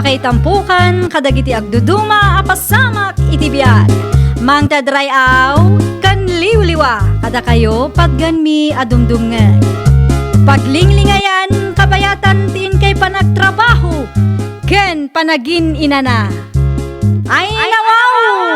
kay tampukan, kadagiti agduduma, apasamak itibiyag. Mang tadray aw, kan liwliwa, kada kayo padganmi adumdumngay. Paglinglingayan, kabayatan tin kay panagtrabaho, ken panagin inana. Ay nawaw!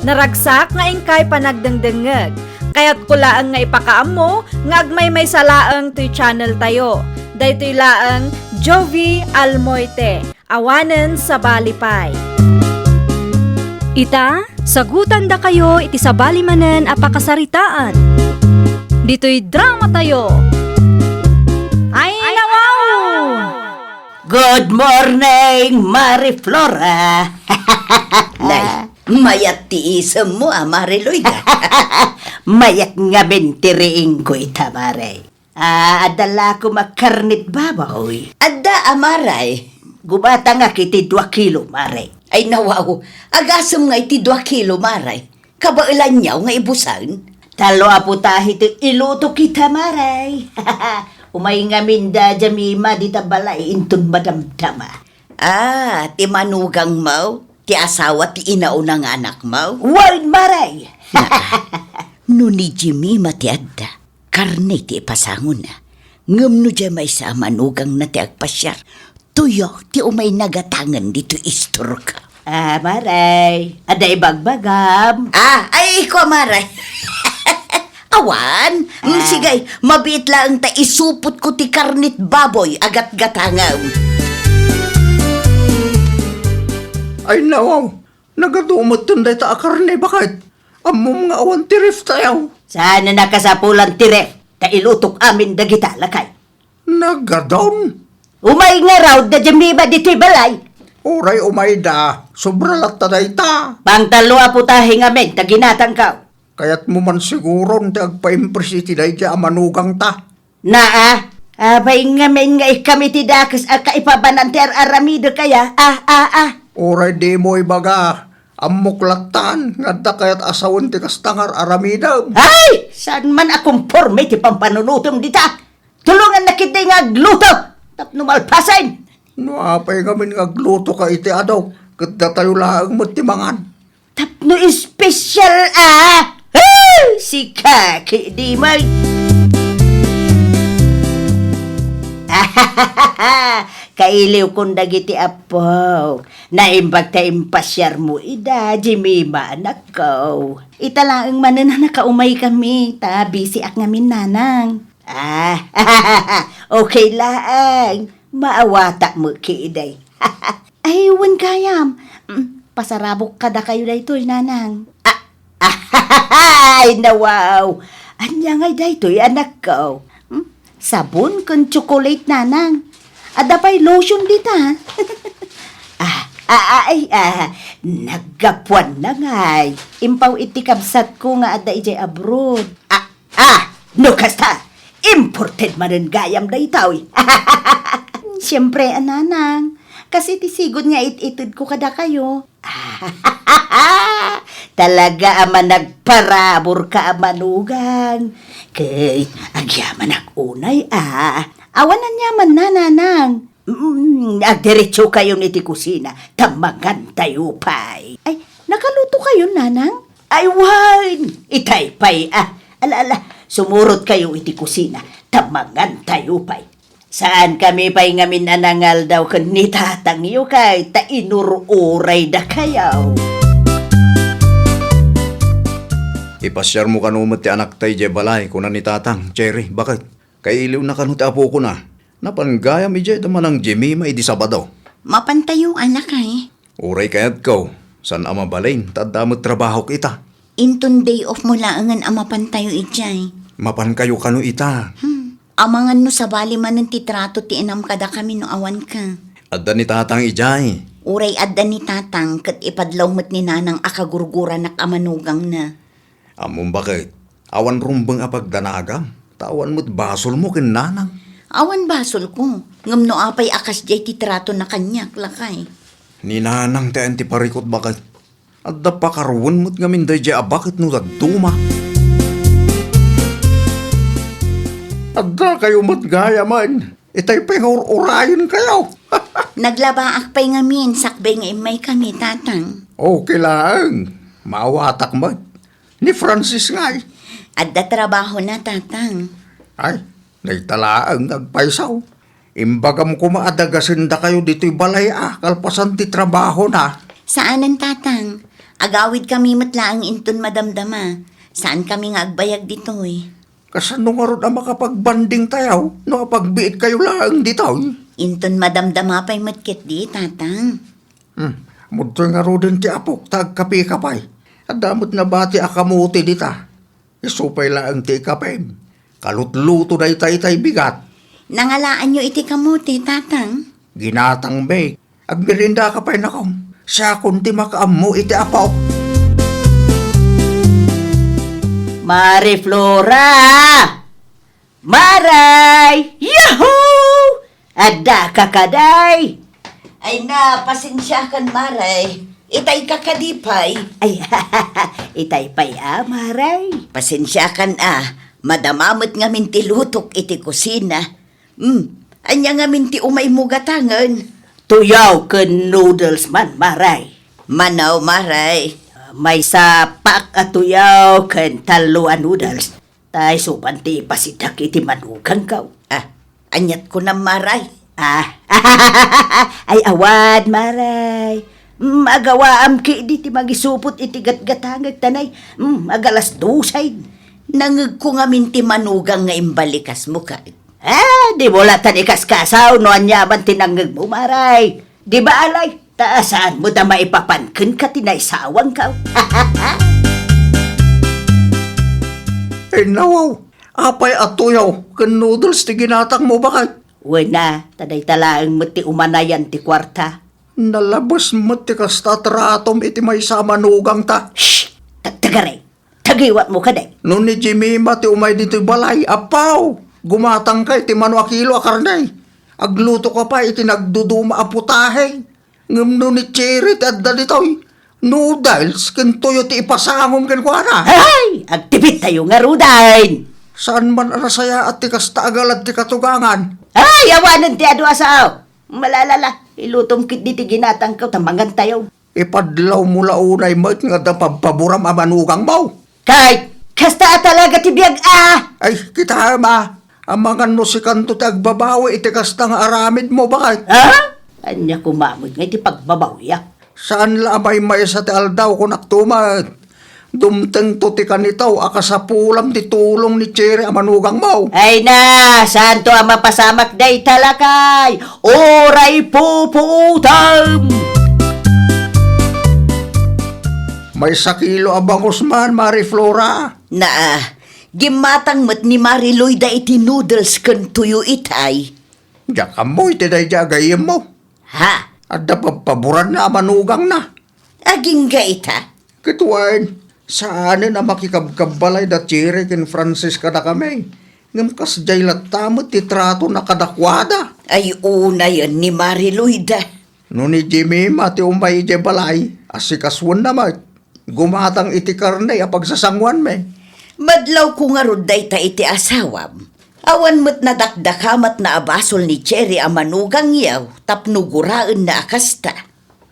Naragsak nga ingkay panagdengdengeg. Kaya't kulaang nga ipakaam mo, nga agmay salaang to'y channel tayo. Daytoy laang Jovi Almoite, awanen sa balipay. Ita, sagutan da kayo iti sa balimanen apakasaritaan. Dito'y drama tayo. Ay nawaw! Good morning, Mari Flora. Nay, mayat tiisam mo, Mariloy. Mayat nga bentiriing ko itamare. Adala ko makarnit babaw. Adda amaray. Gubata nga kiti 2 kilo, maray. Ay nawaw, agasam nga iti 2 kilo, maray. Kabailan niyaw nga ibusan. Talo apo tahi ti iluto kita, maray. Umay nga minda jamima di tabalay intun madamdama. Ti manugang mau, ti asawa ti inaunang anak mau. Word, maray! No ni Jimima ti adda, karne ti ipasangon na. Ngam no jamay sa manugang na ti agpasyar. Tuyo ti umay nagatangan dito istor ka. Maray, ada ibagbagam. Ay ko, maray. Awan, sigay, mabit lang ta isupot ko ti karnit baboy agat gatangaw. Ay nawaw, nagatumot tunday ta akarne bakit? Amom nga awan tirif tayo. Sana nakasapulan tire, ta ilutok amin dagita lakay. Nagadon. Umay nga raw da jamiba dito'y balay. Uray umayda, sobra lat taday ta. Pangtalo apo tahi nga men, taginatang ka. Kaya't mo man siguro ti agpa-impress iti day di amanugang ta. Abay nga men nga ikami ti dakas kaipabananter aramido kaya. Uray di mo ibaga, amuklatan, nga kayat asawon ti kastangar aramida. Ay! Saan man akong porme ti pampanunutom dita? Tulungan na kita nga agluto! Tapno malpasan! No apay ngamin nga gluto ka iti adaw, kada tayo laang matimangan. Tapno espesyal Ay! Si Kaki di may... Kailiw kong dagiti apo. Naimbag ta impasyar mo ida, Jimima anak ko. Italaang manan na nakaumay kami, ta busy ak ngamin nanang. Okay lang. Maawata mo kiiday. Ay, wan kayam. Pasarabok kada kayo daytoy, nanang. Ay, nawaw. Anya ngay daytoy, anak ko. Sabon kung chocolate, nanang. Adapay lotion dita. Naggapuan na ngay. Impaw iti kabsat ko nga ada ijay abroad. No kasta. Imported manen gayam daytaw. Siyempre, ananang. Kasi tisigod nga ititid ko kada kayo. Talaga ama nagparabor ka amanugang. Kay agyaman ak unay Awanan yaman na, nanang. Agdiretso kayo ni ti kusina. Tamagan tayo pay. Ay, nakaluto kayo, nanang? Ay, wine! Itay pay, Ala, sumurot kayo iti kusina. Tamagan tayo pay. Saan kami pay ngamin anangal daw kan ni tatang iyo kay ta inururay da kayaw. Ipasyar mo kanumot ti anak tay je balay kuna ni tatang, Cherry, bakit? Kailiw na kanut apo ko na. Napanggayam ije daman ang Jimima idi Sabado. Mapantayo anak ay. Uray kayat ko, san ama balain, tadamot trabaho kita. Intun day off mo laangan ang mapantayo ijay. Mapan kayo kanu ita. Amangan no sa bali man ng titrato ti enam kada kami no awan ka. Adda ni tatang ijay. Uray adda ni tatang kat ipadlaw mo't ni nanang akagurgura nak amanugang na. Amon bakit? Awan rumbang apagdanagam. Tawan mo't basol mo kin nanang. Awan basol ko. Ngam no apay akas jay titrato na kanyak lakay. Ni nanang ti antiparikot bakit? Adda pa karuwan mo't ngamin day jay bakit no duma. Adda kayo matgaya man. Itay pengor-urayon kayo. Naglabaak pa'y ngamin, sakbay nga imay kami, tatang. Okay lang. Maawatak mo. Ni Francis nga eh. Adda trabaho na, tatang. Ay, naitalaang nagpaisaw. Imbagam kumaadagasin da kayo dito'y balay kalpasan ti trabaho na. Saanan, tatang? Agawid kami matlaang inton madamdama. Saan kami nga agbayag dito'y? Kasano nga ron ang makapagbanding tayo no pagbiit kayo lang dito. Inton madamdama pa'y matkit di, tatang. Muto nga ro din ti apok tagkapi kapay. At damot na bati akamuti dita. Isupay lang ti kapem. Kalutluto na itay bigat. Nangalaan nyo iti kamuti, tatang. Ginatang bay. Agmirinda kapay na kong. Siya kunti makaamu iti apok. Mariflora! Maray! Yahoo! Adda ka kaday! Ay na, pasensyakan, Maray. Itay kakadipay. Ay, itay pay Maray. Pasensyakan madamamot nga minti lutok iti kusina. Anya nga minti umay mugatangan. Tuyaw ken noodles man, Maray. Manaw, Maray. May sapak at tuyaw ken taluan noodles. Tay supanti pasidak iti manugang kaw. Anyat ko na, Maray. Ay awad, Maray. Agawaam ki di ti magisupot iti gatgatangag tanay. Agalas dusay. Nangag ko nga minti manugang nga imbalikas mo ka. Di mo latan ikaskasaw no anyaman tinangag mo, Maray. Di ba alay? Taasan mo da maipapankin ka tinaysawang ka. Eh nawaw. Apay at tuyaw. Kan noodles ti ginatang mo bakit? Wena, taday talaang mo ti umanayan ti kwarta. Nalabas mo ti kastatratom iti may samanugang ta. Shh! Tagaray. Tagiwat mo ka day. No ni Jimmy ti umay dito'y balay. Apaw! Gumatang ka iti mano akilo akarnay. Agluto ka pa iti nagduduma aputahe. Ngam no ni Cherry ti adda dito'y. Noodles kintuyo ti ipasangom kenkwana. Ay! Agtipit tayo nga rudain. Saan man arasaya at ti kastaagal at ti katugangan. Ay! Awanan ti adu asaw. Malalala. Ilutom kit di ti ginatang ka tamangan tayo. Ipadlaw mula unay mo nga da pampaburam amanugang mo. Kahit kasta talaga ti biyag Ay, kita ma. Amangan no si kanto ti agbabawi iti kastang aramid mo bakit? Ha? Anya kumamod nga iti pagbabawya. Saan lamay may sa ti aldaw ko naktumat? Dumteng to ti kanitaw akasapulam ti tulong ni Cherry amanugang mo. Ay na! Santo ang mapasamak day talakay! Oray puputam! May sakilo abangos man, Mariflora. Gimatang mat ni Mariloy da iti noodles kan tuyo itay. Diyak mo iti day jagayim mo. Ha? At da papaburan na amanugang na. Aging gaita? Kituwain, saan na makikabkabalay da Cherry ken Francis kada kami. Ngam kasjay latamot ti trato na kadakwada. Ay una yan ni Mariloy da. No ni Jimmy mati umay ije balay, asikaswan naman. Gumatang iti karne apagsasangwan me. Madlaw ko nga ruday ta iti asawam. Awan mo't nadakdakamat na abasol ni Cherry amanugang yaw, tapnuguraan na akasta.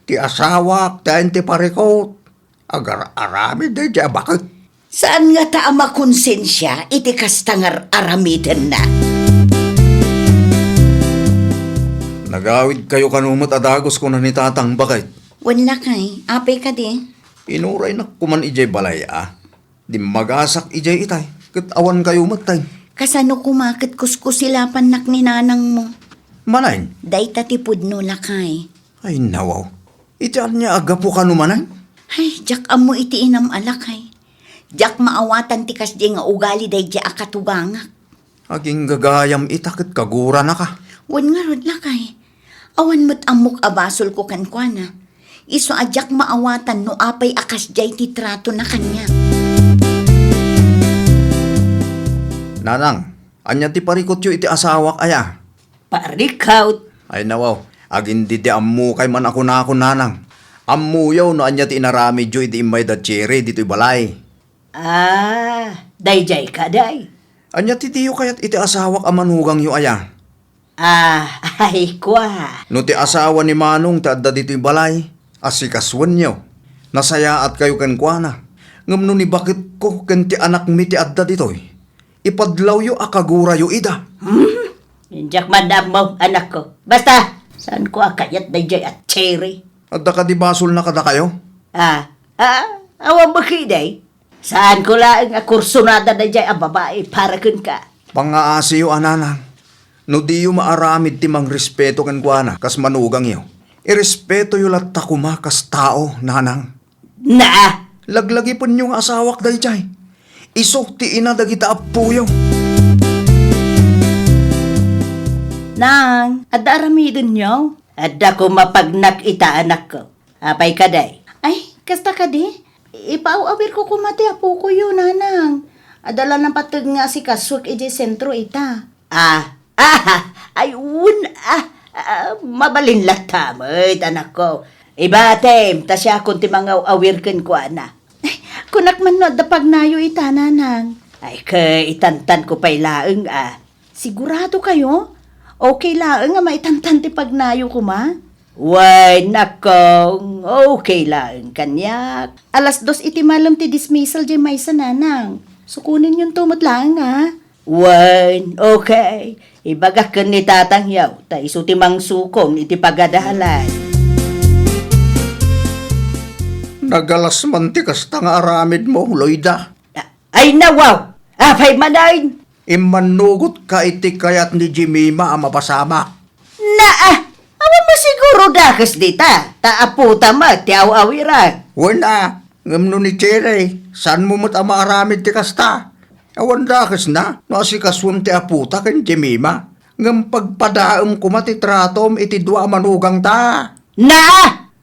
Ti asawak, tayo ti parikot. Agar-arami da dya bakit? Saan nga ta makonsensya iti kastangar aramiden na? Nagawid kayo kanumot adagos ko na ni tatang bakit? Wala kay, apay ka di. Inuray na kuman ijay balay Di magasak ijay itay. Kat awan kayo matay. Kasano kumakit kuskusilapan nak ni nanang mo? Manay. Day tatipod no lakay. Ay nawaw. Itian niya aga po kanumanay. Ay, jak amo iti inam alakay. Jak maawatan ti kasdi nga ugali day di akatugangak. Aging gagayam itakit kagura na ka. Wan nga rod lakay. Awan mo't amok abasol ko kankwana. Iso ajak maawatan no apay akas jay ti trato na kanya. Nanang, anya ti parikot yu iti asawak aya. Parikaut. Ay nawaw, agin di ammu kay man ako na ako nanang. Ammu yaw no anya ti inarami yu iti imay da Cherry dito'y balay. Dayjay ka day. Anya titiyo kayat iti asawak a manugang yu aya. Ay kwa. No ti asawa ni Manong taadda dito'y balay, asikaswan niyo. Nasaya at kayo kan kuana. Ngam no ni bakit ko kan ti anak mi ti adda dito'y. Ipadlaw yu akagura yu ida. Injak madam mo, anak ko. Basta, saan ko akayat na jay at cherry? Adda ka di basol na kada kayo? Awan mo kiday. Saan ko lang kursunada na jay ang babae para kun ka? Pangaasi yu ananang. No di yu maaramid ti mang respeto kan kuana, kas manugang yu. Irespeto yu latta kuma kas tao, nanang. Na! Laglagi po niyong asawak day jay. Isok ti ina dagita apuyo. Nang, adda aramidin nyo. Adda ko mapagnak ita anak ko. Apay ka day. Ay, kasta ka di. Ipauawir ko kumati apo ko yun, nanang. Adala ng patag nga si Kaswak iji sentro ita. Mabalin latamay, anak ko. Ibatem, ta siya kung ti mga awir ken ko, ana. Kunak man no, dapag nayo ita, nanang. Ay, itantan ko pa'y laeng, Sigurado kayo? Okay laeng nga maitantan ti pagnayo ko, ma? Way, nakong, okay laeng kanyak. Alas 2 iti malam ti dismissal di may sa nanang. Sukunin yung tumot lang, Wan, okay. Ibagak ka ni tatang yaw, ta iso ti mang sukong iti pagadahalan. Nagalas man ti kasta nga aramid mo, Loida. Ay nawaw! Apay manayin! Imanugot ka iti kayat ni Jimima ang mapasama. Awan mo siguro dakas dita, taaputa ma, ti aw-awiran. Wala, ngam no ni Cherry, saan mo mo't ang maaramid ti kasta? Awan dakas na, no asikaswam ti aputa ken Jimima. Ngam pagpadaam kumatitratom iti dua manugang ta.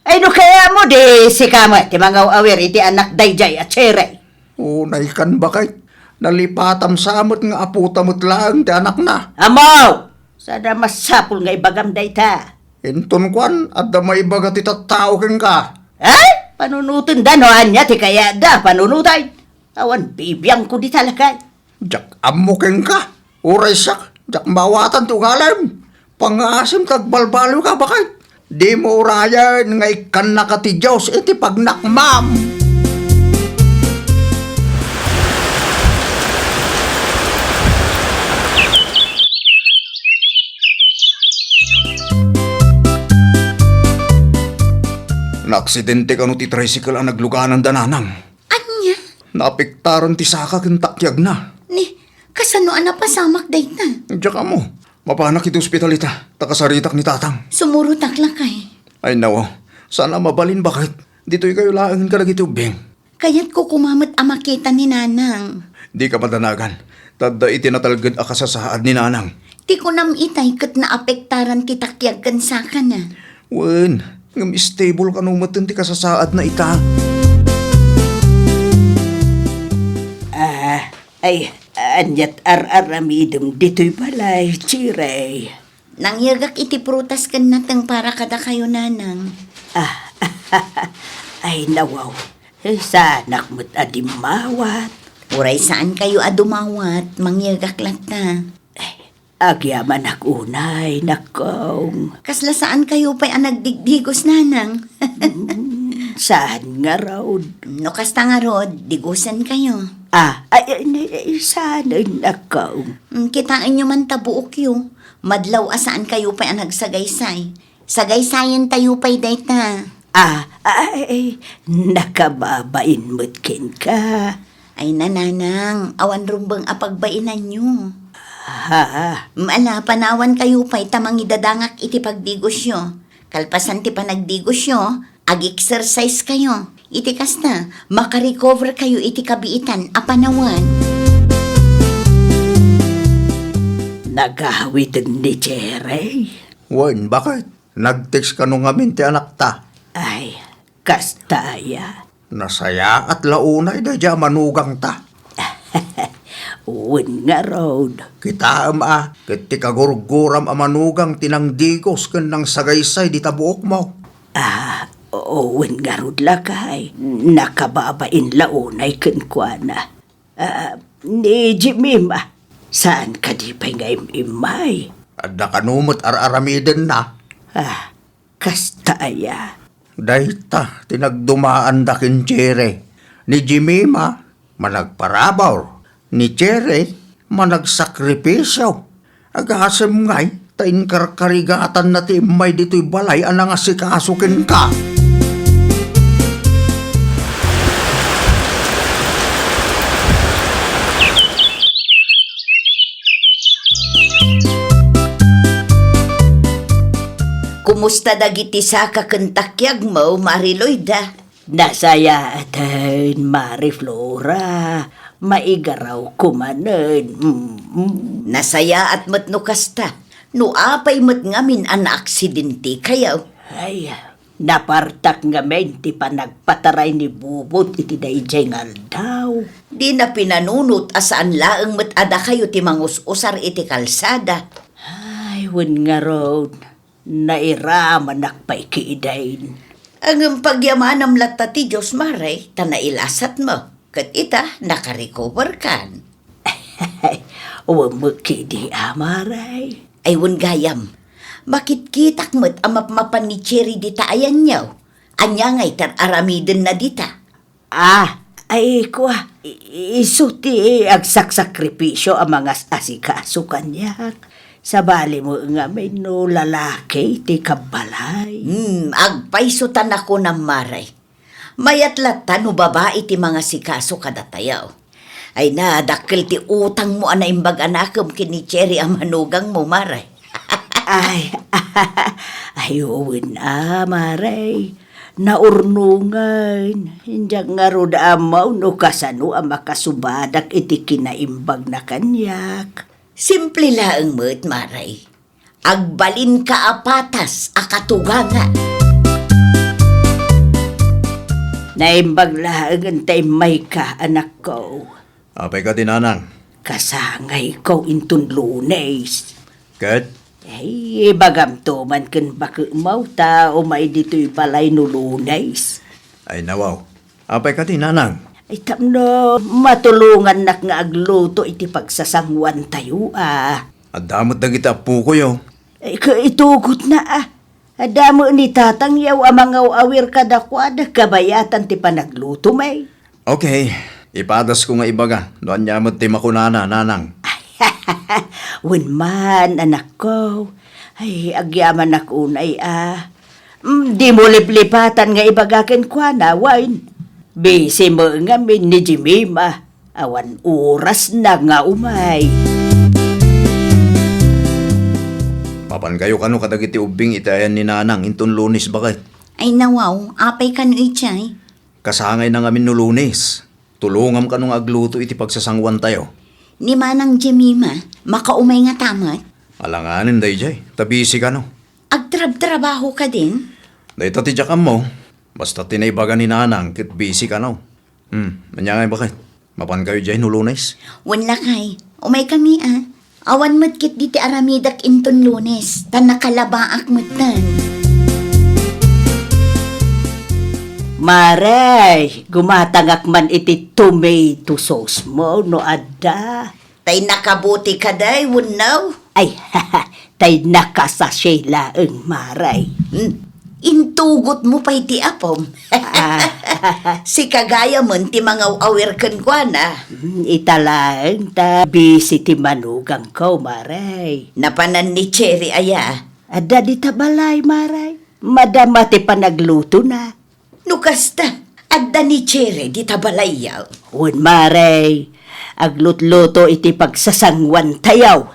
Ay no kaya mo di si kama, ti mga awir iti anak dayjay at chere. Unay kan bakit? Nalipatam samot nga aputa mo't lang ti anak na. Amaw! Sada masapul nga ibagam dayta. Inton kwan, at da maibaga ti tattao ken ka. Ay! Panunutin da no anya ti kaya da panunutay. Awan bibiyang ko di talakay. Jak ammo ken ka. Uray sak, jak mawatan ti ugalim. Pangasim tagbalbalo ka bakit? Di mo urayan nga ikan na ka ti Diyos iti pagnakmam. Naaksidente ka no ti tricycle ang nagluganan dananang. Anya? Naapektaran ti saka ken takyag na. Ni, kasano ana pasamak day na? Diyak mo, mapanak iti ospitalita, takasaritak ni tatang. Sumuro taklakay. Ay nawa, sana mabalin bakit? Dito'y kayo laang ka lagi tubing. Kaya't ko kumamat ang makita ni nanang. Di ka madanagan, tadda itinatalgad akasasaad ni nanang. Ti ko nam itay kat na apektaran kitakyag kan saka na. Wen, ngam stable ka nung ti kasasaad na ita. Anyat ar-aramidum dito'y balay, chirey. Nangyagak iti prutas kan natang para kada kayo nanang. Ay nawaw, sanak mo't adimawat. Uray saan kayo adumawat, mangyagak lata. Agyaman unay, nakong. Kasla saan kayo pa'y anagdigdigos nanang. Saan nga raw? No kasta nga rod, digusan kayo. Saan nakong? Kitain nyo man tabuok yo. Madlaw asaan kayo pa'y anagsagaysay. Sagaysayan tayo pa'y dayta. Nakababain mo't kin ka. Ay nananang, awan rumbang apagbainan nyo. Maala, panawan kayo pa'y tamang idadangak iti pagdigos yo. Kalpasan ti panagdigos yo, ag-exercise kayo. Iti kasta, makarecover kayo iti kabiitan, apanawan. Nagahawid ni Jerry. Wen, bakit? Nag-text ka nung amin ti anak ta. Ay, kastaya. Nasaya at launay da dya manugang ta. Uwin nga road. Kita kiti kagurguram amanugang tinangdigos ken nang sagaysay di tabuok mo. Uwin nga road lakay. Nakababain launay kenkwana. Ni Jimima, Saan ka di pa'y nga imay? At nakanumot ar-aramiden na. Kasta aya. Dayta, tinagdumaan da kin Chere. Ni Jimima, managparabaw. Ni Chere, managsakripisyo. Agasem ngay, tain karkarigatan na ti may dito'y balay anang asikasukin ka. Kumusta dagiti sa kakantakyag mo, Mariloida? Nasaya atin, Mariflora. Maigaraw kumanen. Nasaya at matno kasta. No apay mat ngamin an aksidente kayaw. Ay, napartak nga men ti panagpataray ni Bubot iti dayjay nga aldaw. Di na pinanunot asaan laeng mat ada kayo ti mangus-usar iti kalsada. Ay, wen nga road. Nairaman nakpay kiidain. Ang pagyamanam latta ti Diyos maray, tanailasat mo. Kat ita, nakarecover kan. Ay, uwamaki di amaray. Ay wun gayam, makitkitak mo't amapmapan ni Cherry dita ayan niyaw. Anya ngay aramiden na dita. Ay kuha, iso ti agsaksakripisyo ang mga asikaso kanyak. Sa bali mo nga may no lalaki ti kabalay. Agpaisutan ako ng maray. Mayat lata no babae ti mga sikaso kadatayaw. Ay nadakil ti utang mo ana imbag anakam kini Cherry ang manugang mo maray. Ayun maray. Naurnungan. Hindi nga rod amaw no kasano ang makasubadak iti kinaimbag na kanyak. Simple laeng mo't maray. Agbalin ka apatas akatugaga. Naimbag laang tay may ka anak ko. Apay ka tinanang. Kasangay ko intun Lunes. Kat? Ay, bagam to man kan baka ta o may dito'y balay no Lunes. Ay nawaw. Apay ka tinanang. Ay tamno, matulungan nak nga agluto iti pagsasangwan tayo At damot na kita po ko yo. Ay itugot na Adamo ni tatang yaw amangaw awir kadakwad kabayatan ti panagluto may. Okay. Ipadas ko nga ibaga. Doon niya mo ti makunana, nanang. Wen man, anak ko. Ay, agyaman ako unay Di mo liplipatan nga ibagakin kwa na, wine. Bisi mo nga min ni Jimima. Awan oras na nga umay. Papan kayo kano kadagiti ubing itayan ni nanang inton Lunes bakit? Ay nawaw, apay ka no ichay. Kasangay na ngamin no Lunes. Tulungam kanong agluto iti pagsasangwan tayo. Ni Manang Jemima, makaumay nga tamat. Alanganin day jay. Tabisi ka no. Agtrab-trabaho ka din. Day tatidyakan mo. Basta tinaybagan ni nanang kit busy ka no. Nanyangay bakit? Mapan kayo jay no Lunes? Wala kay, umay kami Awan matkit diti aramidak inton Lunes, tan nakalabaak matan. Maray, gumatangak man iti tomato sauce mo no adda. Tay nakabuti ka day, wunaw. Ay, tay nakasashay laeng maray. Intugot mo pa iti apom. Si kagaya mon ti mga awir kan kwa na. Italaeng ta busy ti manugang ko, maray. Napanan ni Cherry aya. Adda di tabalay, maray. Madama ti panagluto na. Nukasta, adda ni Cherry di tabalayaw. Un maray, aglutluto iti pagsasangwan tayaw.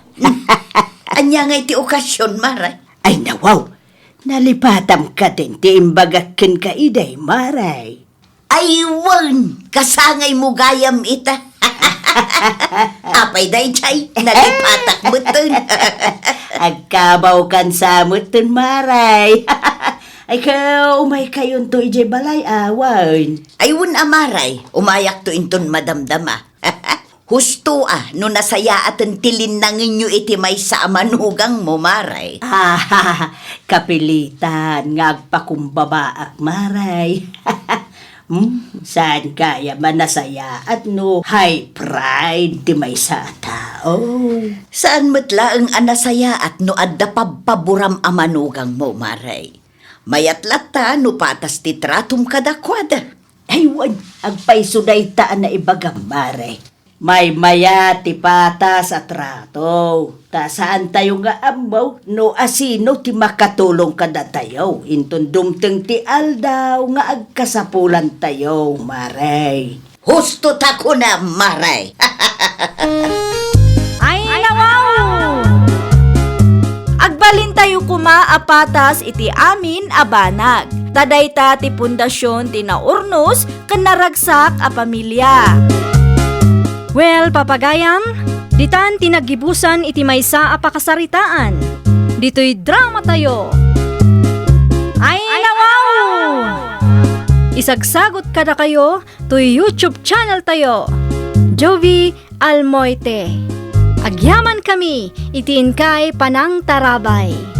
Anya nga iti okasyon, maray. Ay nawaw, nalipatam ka din ti imbagakin ka iday, maray. Aywan, kasangay mo gayam ita. Apay day chay, nalipatak mo tun. Agkabaw kan sa mutun, maray. Ay ka, umay kayon to ijay balay awan. Aywan amaray, umayak to inton madamdama. Husto no nasaya atan tilin na nginyo iti may sa amanugang mo, maray. Kapilitan, ngagpakumbabaak, maray. Saan kaya manasaya at no high pride di may sa tao. Oh. Saan matla ang anasaya at no adda paburam amanugang mo, Maray? Mayat lata no patas ti tratum kadakwada. Aywan, agpaisuday taan na ibagam, mare. May maya ti patas at rato. Ta saan tayo nga ambaw, no asino ti makatulong kada tayo. Intun dumteng ti aldaw nga agkasapulan tayo, mare. Husto tako na, Maray. Ay, nawaw! Agbalin tayo kuma apatas iti amin abanag. Tadayta ti pundasyon ti naurnos ken naragsak a pamilya. Well, papagayam, ditan tinagibusan iti maysa a pakasaritaan. Dito'y drama tayo. Ay, nawaw! Isagsagot kada kayo to YouTube channel tayo. Jovi Almoite. Agyaman kami, itiin kay Panang Tarabay.